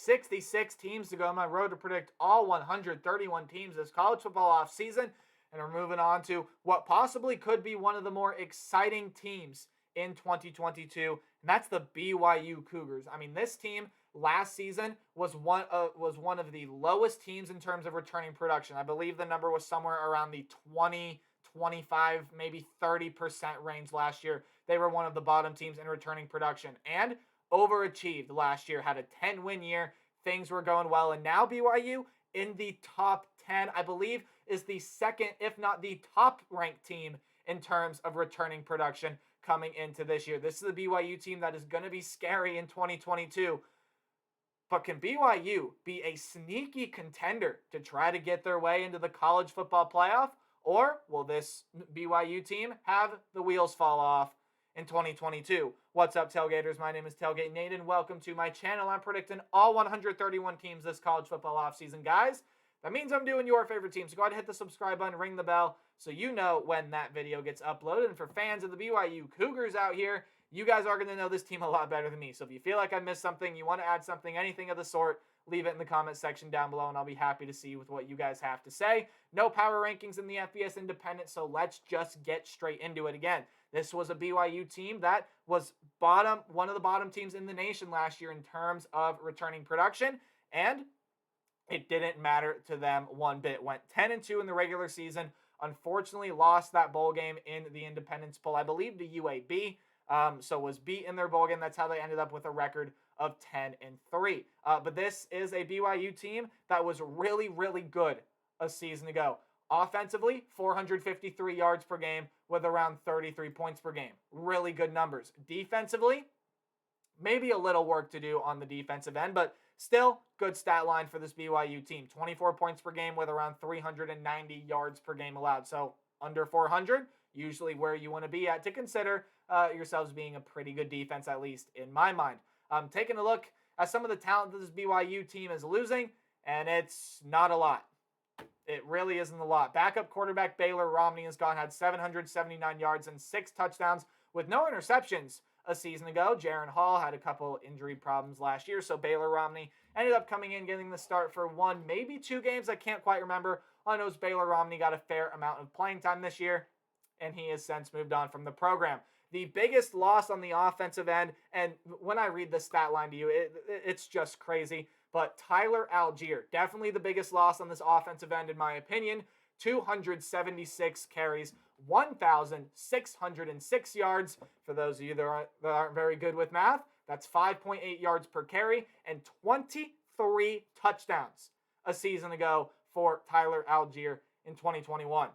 66 teams to go on my road to predict all 131 teams this college football offseason. And we're moving on to what possibly could be one of the more exciting teams in 2022, and that's the BYU Cougars. I mean, this team last season was one of the lowest teams in terms of returning production. I believe the number was somewhere around the 20, 25, maybe 30% range last year. They were one of the bottom teams in returning production and overachieved last year, had a 10-win year. Things were going well, and now BYU in the top 10, I believe, is the second, if not the top-ranked team in terms of returning production coming into this year. This is a BYU team that is going to be scary in 2022. But can BYU be a sneaky contender to try to get their way into the college football playoff? Or will this BYU team have the wheels fall off in 2022? What's up, Tailgaters? My name is Tailgate Nate, and welcome to my channel. I'm predicting all 131 teams this college football offseason, guys. That means I'm doing your favorite team. So go ahead and hit the subscribe button, ring the bell, so you know when that video gets uploaded. And for fans of the BYU Cougars out here, you guys are going to know this team a lot better than me. So if you feel like I missed something, you want to add something, anything of the sort, leave it in the comment section down below, and I'll be happy to see with what you guys have to say. No power rankings in the FBS Independent, so let's just get straight into it again. This was a BYU team that was one of the bottom teams in the nation last year in terms of returning production, and it didn't matter to them one bit. Went 10-2 in the regular season. Unfortunately, lost that bowl game in the Independence Bowl, I believe, to UAB. So was beat in their bowl game. That's how they ended up with a record of 10-3. But this is a BYU team that was really, really good a season ago. Offensively, 453 yards per game with around 33 points per game. Really good numbers. Defensively, maybe a little work to do on the defensive end, but still, good stat line for this BYU team. 24 points per game with around 390 yards per game allowed. So under 400, usually where you want to be at to consider yourselves being a pretty good defense, at least in my mind. Taking a look at some of the talent that this BYU team is losing, and it's not a lot. It really isn't a lot. Backup quarterback Baylor Romney has had 779 yards and 6 touchdowns with no interceptions a season ago. Jaron Hall had a couple injury problems last year, so Baylor Romney ended up coming in, getting the start for one, maybe 2 games. I can't quite remember. All I know is Baylor Romney got a fair amount of playing time this year, and he has since moved on from the program. The biggest loss on the offensive end, and when I read the stat line to you, it's just crazy, but Tyler Algier, definitely the biggest loss on this offensive end in my opinion. 276 carries, 1,606 yards. For those of you that aren't very good with math, that's 5.8 yards per carry and 23 touchdowns a season ago for Tyler Algier in 2021.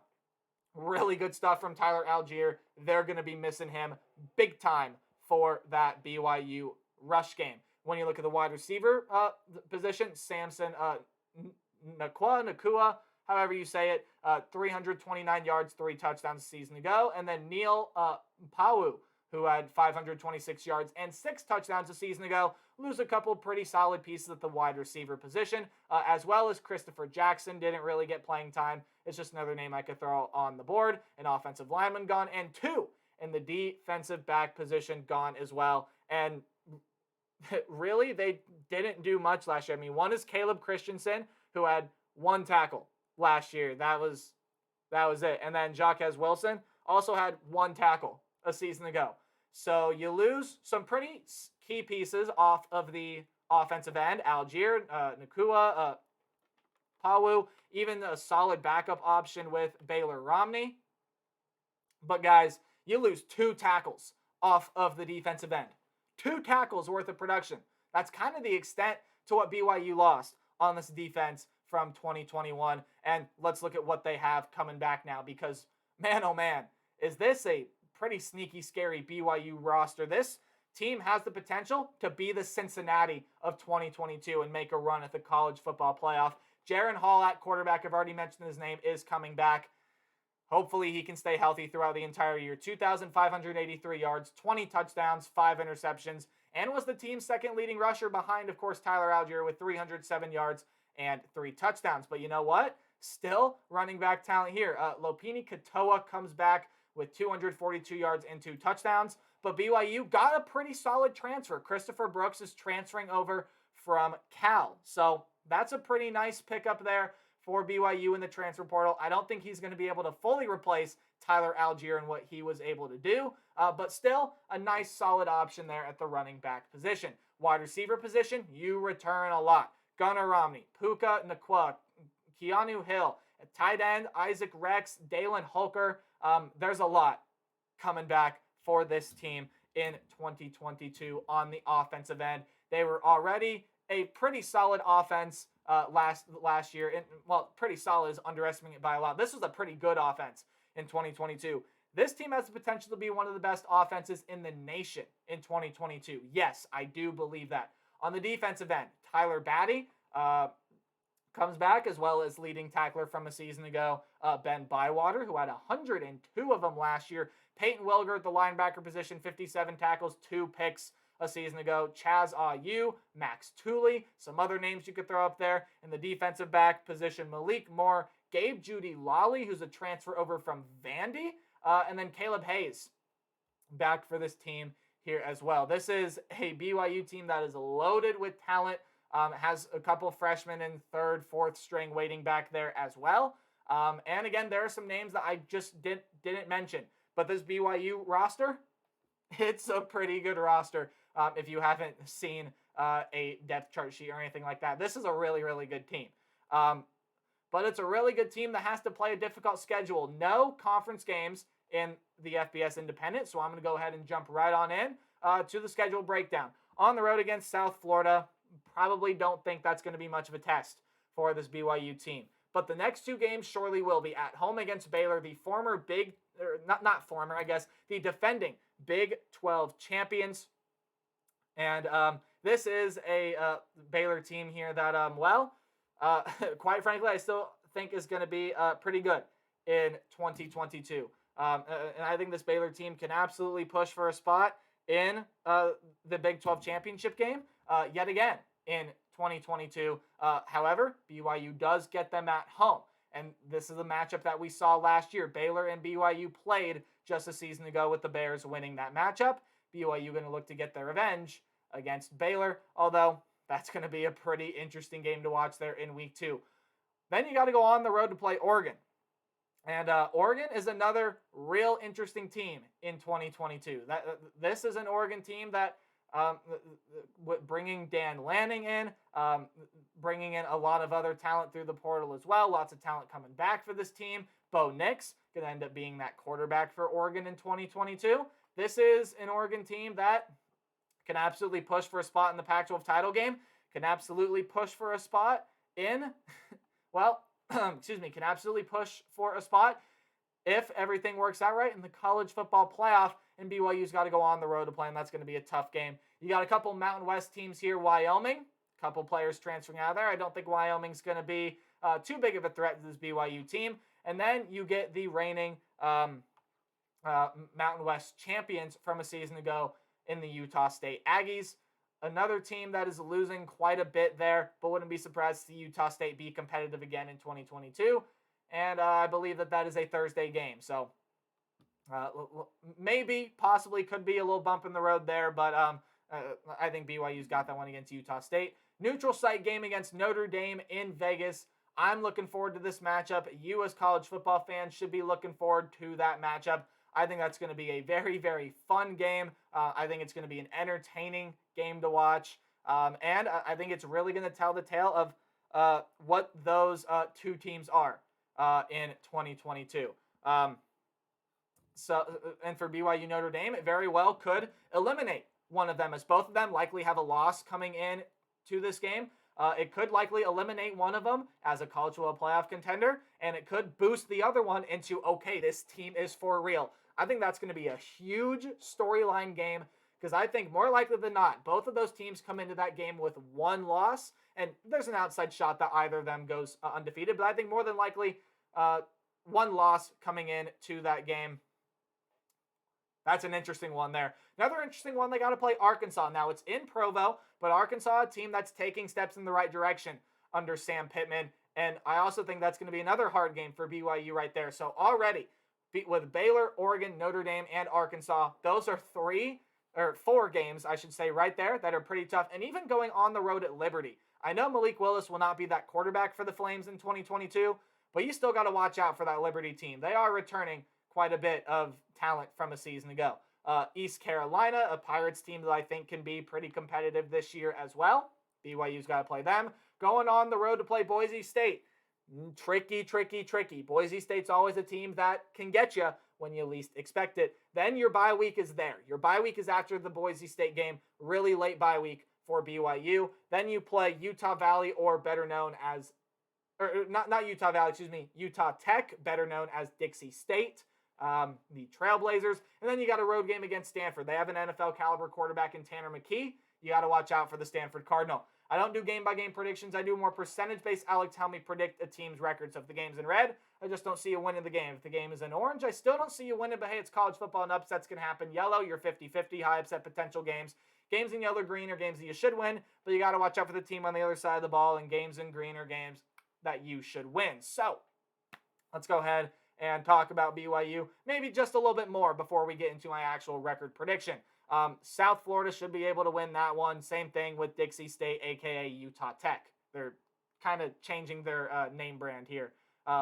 Really good stuff from Tyler Algier. They're going to be missing him big time for that BYU rush game. When you look at the wide receiver position, Samson Nakua, however you say it, 329 yards, 3 touchdowns a season ago. And then Neil Pawu, who had 526 yards and 6 touchdowns a season ago, lose a couple pretty solid pieces at the wide receiver position, as well as Christopher Jackson didn't really get playing time. It's just another name I could throw on the board. An offensive lineman gone, and 2 in the defensive back position gone as well. And really, they didn't do much last year. I mean, one is Caleb Christensen, who had 1 tackle last year. That was it. And then Jaquez Wilson also had 1 tackle a season ago. So you lose some pretty key pieces off of the offensive end. Algier, Nakua, Pawu, even a solid backup option with Baylor Romney. But guys, you lose 2 tackles off of the defensive end. 2 tackles worth of production. That's kind of the extent to what BYU lost on this defense from 2021. And let's look at what they have coming back now, because man, oh man, is this a pretty sneaky, scary BYU roster. This team has the potential to be the Cincinnati of 2022 and make a run at the college football playoff. Jaron Hall at quarterback, I've already mentioned his name, is coming back. Hopefully he can stay healthy throughout the entire year. 2,583 yards, 20 touchdowns, 5 interceptions, and was the team's second leading rusher behind, of course, Tyler Algier with 307 yards and 3 touchdowns. But you know what? Still running back talent here. Lopini Katoa comes back with 242 yards and 2 touchdowns. But BYU got a pretty solid transfer. Christopher Brooks is transferring over from Cal. So that's a pretty nice pickup there for BYU in the transfer portal. I don't think he's going to be able to fully replace Tyler Algier and what he was able to do, but still a nice solid option there at the running back position. Wide receiver position, you return a lot. Gunnar Romney, Puka Nakua, Keanu Hill, at tight end, Isaac Rex, Dalen Holker. There's a lot coming back for this team in 2022 on the offensive end. They were already a pretty solid offense last year. And, well, pretty solid is underestimating it by a lot. This was a pretty good offense in 2022. This team has the potential to be one of the best offenses in the nation in 2022. Yes, I do believe that. On the defensive end, Tyler Batty comes back, as well as leading tackler from a season ago, Ben Bywater, who had 102 of them last year. Peyton Wilger at the linebacker position, 57 tackles, 2 picks a season ago. Chaz Ayu, Max Tooley, some other names you could throw up there. In the defensive back position, Malik Moore, Gabe Judy Lawley, who's a transfer over from Vandy, and then Caleb Hayes back for this team here as well. This is a BYU team that is loaded with talent, has a couple freshmen in 3rd, 4th string waiting back there as well. And again, there are some names that I just didn't mention. But this BYU roster, it's a pretty good roster if you haven't seen a depth chart sheet or anything like that. This is a really, really good team. But it's a really good team that has to play a difficult schedule. No conference games in the FBS Independent, so I'm going to go ahead and jump right on in to the schedule breakdown. On the road against South Florida, probably don't think that's going to be much of a test for this BYU team. But the next 2 games surely will be. At home against Baylor, the the defending Big 12 champions. And this is a Baylor team here that, quite frankly, I still think is going to be pretty good in 2022. And I think this Baylor team can absolutely push for a spot in the Big 12 championship game yet again in 2022. However, BYU does get them at home. And this is a matchup that we saw last year. Baylor and BYU played just a season ago with the Bears winning that matchup. BYU going to look to get their revenge against Baylor, although that's going to be a pretty interesting game to watch there in week 2. Then you got to go on the road to play Oregon. And Oregon is another real interesting team in 2022. This is an Oregon team that bringing Dan Lanning in, bringing in a lot of other talent through the portal as well. Lots of talent coming back for this team. Bo Nix going to end up being that quarterback for Oregon in 2022. This is an Oregon team that can absolutely push for a spot in the Pac-12 title game, can absolutely push for a spot in, can absolutely push for a spot if everything works out right in the college football playoff, and BYU's got to go on the road to play, and that's going to be a tough game. You got a couple Mountain West teams here, Wyoming, a couple players transferring out of there. I don't think Wyoming's going to be too big of a threat to this BYU team. And then you get the reigning Mountain West champions from a season ago in the Utah State Aggies. Another team that is losing quite a bit there, but wouldn't be surprised to see Utah State be competitive again in 2022. And I believe that is a Thursday game. So maybe, possibly could be a little bump in the road there, but I think BYU's got that one against Utah State. Neutral site game against Notre Dame in Vegas. I'm looking forward to this matchup. You as college football fans should be looking forward to that matchup. I think that's going to be a very, very fun game. I think it's going to be an entertaining game to watch. And I think it's really going to tell the tale of what those 2 teams are in 2022. And for BYU Notre Dame, it very well could eliminate one of them, as both of them likely have a loss coming in to this game. It could likely eliminate one of them as a college football playoff contender, and it could boost the other one into, okay, this team is for real. I think that's going to be a huge storyline game, because I think more likely than not, both of those teams come into that game with 1 loss, and there's an outside shot that either of them goes undefeated, but I think more than likely 1 loss coming in to that game. That's an interesting one there. Another interesting one, they got to play Arkansas. Now, it's in Provo, but Arkansas, a team that's taking steps in the right direction under Sam Pittman. And I also think that's going to be another hard game for BYU right there. So already, with Baylor, Oregon, Notre Dame, and Arkansas, those are 3 or 4 games, I should say, right there that are pretty tough. And even going on the road at Liberty. I know Malik Willis will not be that quarterback for the Flames in 2022, but you still got to watch out for that Liberty team. They are returning quite a bit of talent from a season ago. East Carolina, a Pirates team that I think can be pretty competitive this year as well. BYU's got to play them. Going on the road to play Boise State. Tricky. Boise State's always a team that can get you when you least expect it. Then your bye week is there. Your bye week is after the Boise State game, really late bye week for BYU. Then you play Utah Valley, or better known as, or not Utah Valley, excuse me, Utah Tech, better known as Dixie State, the Trailblazers. And then you got a road game against Stanford. They have an NFL caliber quarterback in Tanner McKee. You got to watch out for the Stanford Cardinal. I don't do game-by-game predictions. I do more percentage-based. I like to help me predict a team's records. If the game's in red, I just don't see you winning the game. If the game is in orange, I still don't see you winning, but hey, it's college football and upsets can happen. Yellow, you're 50-50, high upset potential games. Games in yellow-green are games that you should win, but you got to watch out for the team on the other side of the ball, and games in green are games that you should win. So let's go ahead and talk about BYU maybe just a little bit more before we get into my actual record prediction. South Florida should be able to win that one. Same thing with Dixie State, a.k.a. Utah Tech. They're kind of changing their name brand here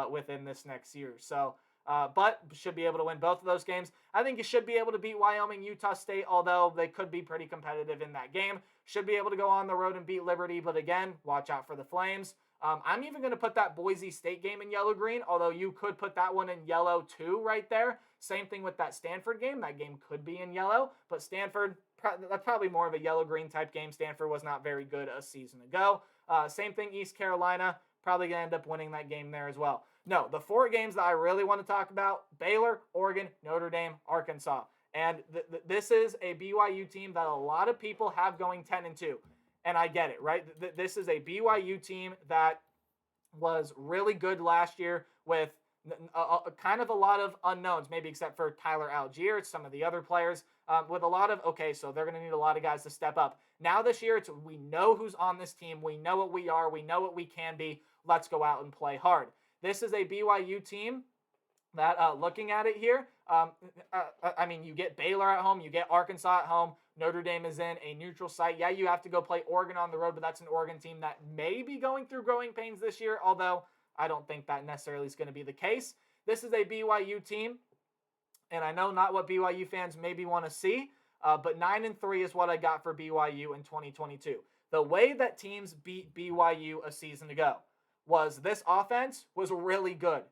within this next year. So, but should be able to win both of those games. I think you should be able to beat Wyoming, Utah State, although they could be pretty competitive in that game. Should be able to go on the road and beat Liberty, but again, watch out for the Flames. I'm even going to put that Boise State game in yellow-green, although you could put that one in yellow too right there. Same thing with that Stanford game. That game could be in yellow, but Stanford, that's probably more of a yellow-green type game. Stanford was not very good a season ago. Same thing, East Carolina, probably going to end up winning that game there as well. No, the 4 games that I really want to talk about, Baylor, Oregon, Notre Dame, Arkansas. And this is a BYU team that a lot of people have going 10-2. And I get it, right? This is a BYU team that was really good last year with kind of a lot of unknowns, maybe except for Tyler Algier, some of the other players, with a lot of, okay, so they're going to need a lot of guys to step up. Now this year, we know who's on this team. We know what we are. We know what we can be. Let's go out and play hard. This is a BYU team that, looking at it here, I mean, you get Baylor at home, you get Arkansas at home, Notre Dame is in a neutral site. Yeah, you have to go play Oregon on the road, but that's an Oregon team that may be going through growing pains this year, although I don't think that necessarily is going to be the case. This is a BYU team, and I know not what BYU fans maybe want to see, but 9-3 is what I got for BYU in 2022. The way that teams beat BYU a season ago was this offense was really good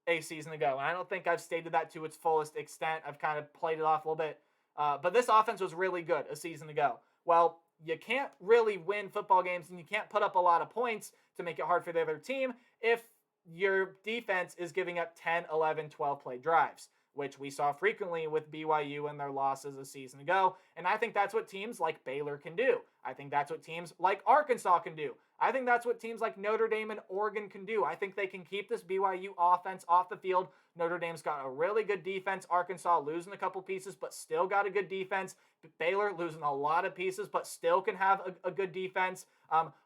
a season ago. And I don't think I've stated that to its fullest extent. I've kind of played it off a little bit. But this offense was really good a season ago. Well, you can't really win football games and you can't put up a lot of points to make it hard for the other team if your defense is giving up 10, 11, 12 play drives, which we saw frequently with BYU and their losses a season ago. And I think that's what teams like Baylor can do. I think that's what teams like Arkansas can do. I think that's what teams like Notre Dame and Oregon can do. I think they can keep this BYU offense off the field. Notre Dame's got a really good defense. Arkansas losing a couple pieces, but still got a good defense. Baylor losing a lot of pieces, but still can have a good defense.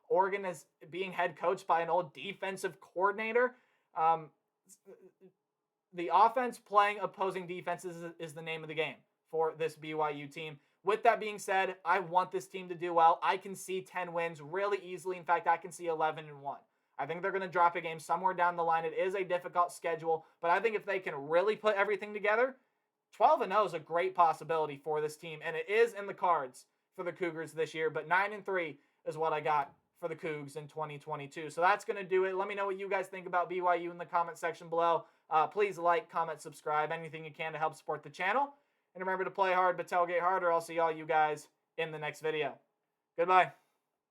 Oregon is being head coached by an old defensive coordinator. The offense playing opposing defenses is the name of the game for this BYU team. With that being said, I want this team to do well. I can see 10 wins really easily. In fact, I can see 11-1. I think they're going to drop a game somewhere down the line. It is a difficult schedule, but I think if they can really put everything together, 12-0 is a great possibility for this team, and it is in the cards for the Cougars this year, but 9-3 is what I got for the Cougs in 2022. So that's going to do it. Let me know what you guys think about BYU in the comment section below. Please like, comment, subscribe, anything you can to help support the channel. And remember to play hard, but tailgate hard, or I'll see all you guys in the next video. Goodbye.